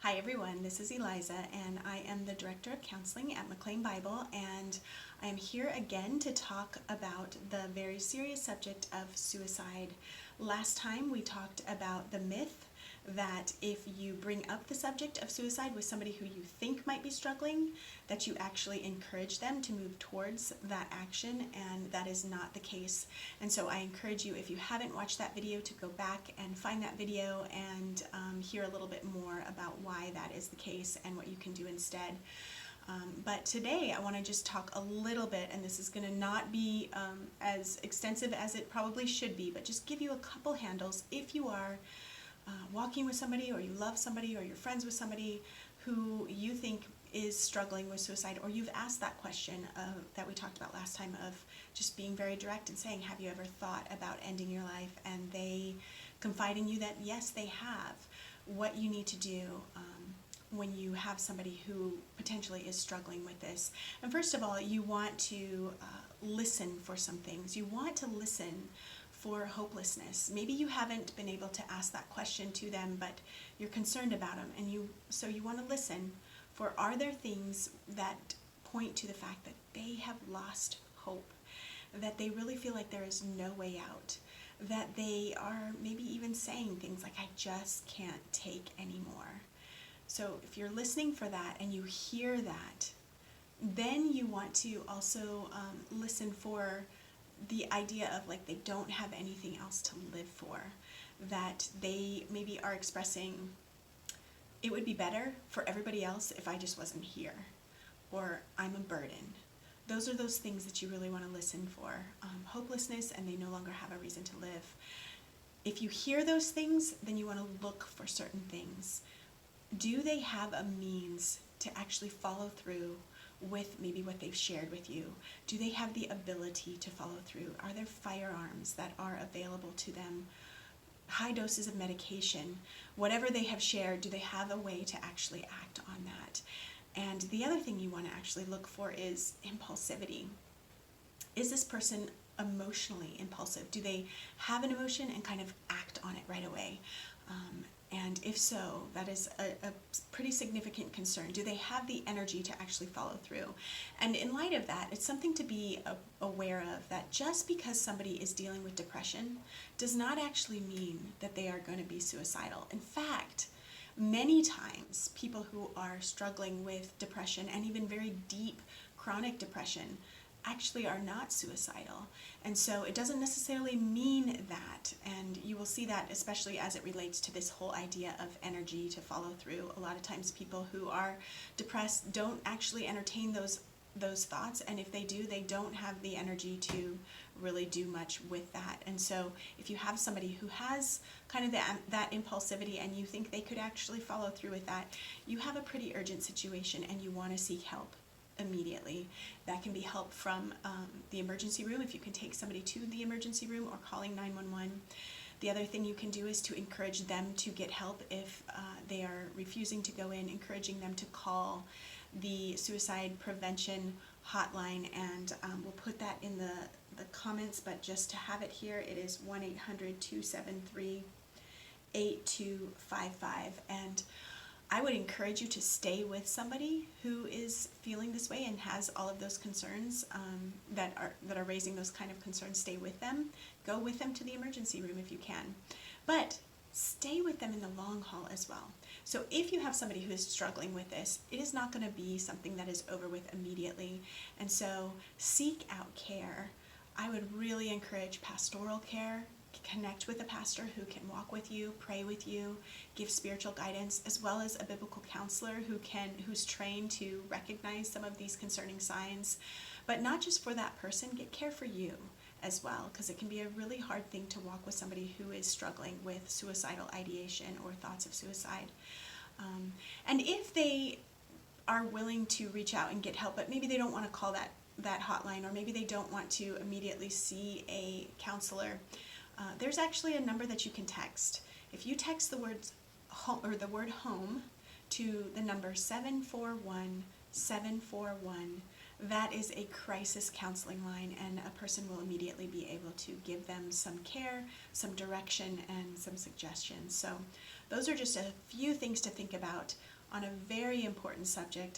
Hi everyone, this is Eliza and I am the Director of Counseling at McLean Bible, and I am here again to talk about the very serious subject of suicide. Last time we talked about the myth that if you bring up the subject of suicide with somebody who you think might be struggling, that you actually encourage them to move towards that action, and that is not the case. And so I encourage you, if you haven't watched that video, to go back and find that video and hear a little bit more about why that is the case and what you can do instead. But today I want to just talk a little bit, and this is going to not be as extensive as it probably should be, but just give you a couple handles if you are walking with somebody, or you love somebody, or you're friends with somebody who you think is struggling with suicide, or you've asked that question that we talked about last time, of just being very direct and saying, have you ever thought about ending your life? And they confide in you that yes, they have. What you need to do when you have somebody who potentially is struggling with this. And first of all, you want to listen for some things. You want to listen for hopelessness. Maybe you haven't been able to ask that question to them, but you're concerned about them, and so you want to listen for, are there things that point to the fact that they have lost hope, that they really feel like there is no way out, that they are maybe even saying things like, I just can't take anymore. So if you're listening for that and you hear that, then you want to also listen for the idea of, like, they don't have anything else to live for, that they maybe are expressing, it would be better for everybody else if I just wasn't here, or I'm a burden. Those are those things that you really want to listen for. Hopelessness, and they no longer have a reason to live. If you hear those things, then you want to look for certain things. Do they have a means to actually follow through with maybe what they've shared with you? Do they have the ability to follow through? Are there firearms that are available to them? High doses of medication? Whatever they have shared, do they have a way to actually act on that? And the other thing you want to actually look for is impulsivity. Is this person emotionally impulsive? Do they have an emotion and kind of act on it right away? And if so, that is a pretty significant concern. Do they have the energy to actually follow through? And in light of that, it's something to be aware of, that just because somebody is dealing with depression does not actually mean that they are going to be suicidal. In fact, many times people who are struggling with depression, and even very deep chronic depression, actually are not suicidal. And so it doesn't necessarily mean that, and you will see that especially as it relates to this whole idea of energy to follow through. A lot of times people who are depressed don't actually entertain those thoughts, and if they do, they don't have the energy to really do much with that. And so if you have somebody who has kind of that impulsivity, and you think they could actually follow through with that, you have a pretty urgent situation and you want to seek help immediately. That can be help from the emergency room, if you can take somebody to the emergency room, or calling 911. The other thing you can do is to encourage them to get help if they are refusing to go in, encouraging them to call the suicide prevention hotline, and we'll put that in the comments, but just to have it here, it is 1-800-273-8255. And I would encourage you to stay with somebody who is feeling this way and has all of those concerns that are raising those kind of concerns. Stay with them. Go with them to the emergency room if you can. But stay with them in the long haul as well. So if you have somebody who is struggling with this, it is not going to be something that is over with immediately. And so seek out care. I would really encourage pastoral care. Connect with a pastor who can walk with you, pray with you, give spiritual guidance, as well as a biblical counselor who's trained to recognize some of these concerning signs. But not just for that person, get care for you as well, because it can be a really hard thing to walk with somebody who is struggling with suicidal ideation or thoughts of suicide. And if they are willing to reach out and get help, but maybe they don't want to call that hotline, or maybe they don't want to immediately see a counselor, there's actually a number that you can text. If you text the word home to the number 741-741, that is a crisis counseling line, and a person will immediately be able to give them some care, some direction, and some suggestions. So those are just a few things to think about on a very important subject